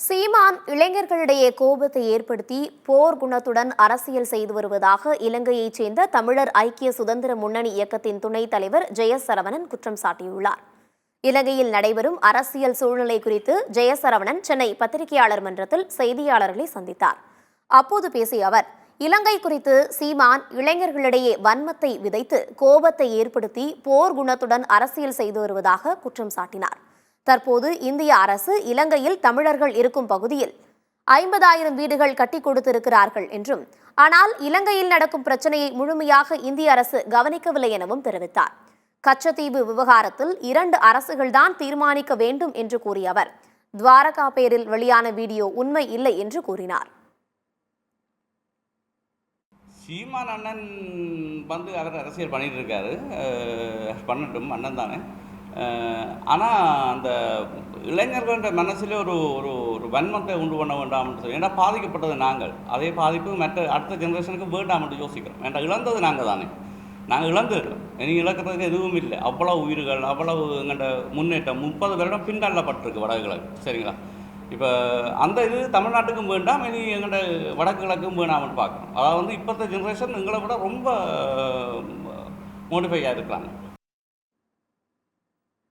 சீமான் இளைஞர்களிடையே கோபத்தை ஏற்படுத்தி போர் குணத்துடன் அரசியல் செய்து வருவதாக இலங்கையைச் சேர்ந்த தமிழர் ஐக்கிய சுதந்திர முன்னணி இயக்கத்தின் துணைத் தலைவர் ஜெயசரவணன் குற்றம் சாட்டியுள்ளார். இலங்கையில் நடைபெறும் அரசியல் சூழ்நிலை குறித்து ஜெயசரவணன் சென்னை பத்திரிகையாளர் மன்றத்தில் செய்தியாளர்களை சந்தித்தார். அப்போது பேசிய அவர், இலங்கை குறித்து சீமான் இளைஞர்களிடையே வன்மத்தை விதைத்து கோபத்தை ஏற்படுத்தி போர் குணத்துடன் அரசியல் செய்து வருவதாக குற்றம் சாட்டினார். தற்போது இந்திய அரசு இலங்கையில் தமிழர்கள் இருக்கும் பகுதியில் 50,000 வீடுகள் கட்டி கொடுத்திருக்கிறார்கள் என்றும், ஆனால் இலங்கையில் நடக்கும் பிரச்சனையை முழுமையாக இந்திய அரசு கவனிக்கவில்லை எனவும் தெரிவித்தார். கச்சத்தீவு விவகாரத்தில் 2 அரசுகள்தான் தீர்மானிக்க வேண்டும் என்று கூறிய அவர், துவாரகா பேரில் வெளியான வீடியோ உண்மை இல்லை என்று கூறினார். சீமான் அண்ணன் அவர் அரசியல் பண்ணிட்டு இருக்காரு, பண்ணட்டும், அண்ணன் தானே. ஆனால் அந்த இளைஞர்கள்ன்ற மனசிலே ஒரு ஒரு ஒரு வன்மத்தை உண்டு பண்ண வேண்டாம்னு சொல்லி, ஏன்னா பாதிக்கப்பட்டது நாங்கள், அதே பாதிப்பு மற்ற அடுத்த ஜென்ரேஷனுக்கு வேண்டாம்னு யோசிக்கிறோம். ஏன்னா இழந்தது நாங்கள் தானே, நாங்கள் இழந்துருக்கோம். இனி இழக்கிறதுக்கு எதுவும் இல்லை. அவ்வளவு உயிர்கள், அவ்வளவு எங்கள்ட முன்னேற்றம் 30 வருடம் பின்தள்ளப்பட்டிருக்கு வடகிழக்கு. சரிங்களா? இப்போ அந்த இது தமிழ்நாட்டுக்கும் வேண்டாம், இனி எங்கள்ட வடக்கு கிழக்கும் வேண்டாம்னு பார்க்கணும். அதாவது இப்போத்த ஜென்ரேஷன் எங்களை விட ரொம்ப மோடிஃபை ஆகிருக்கிறாங்க.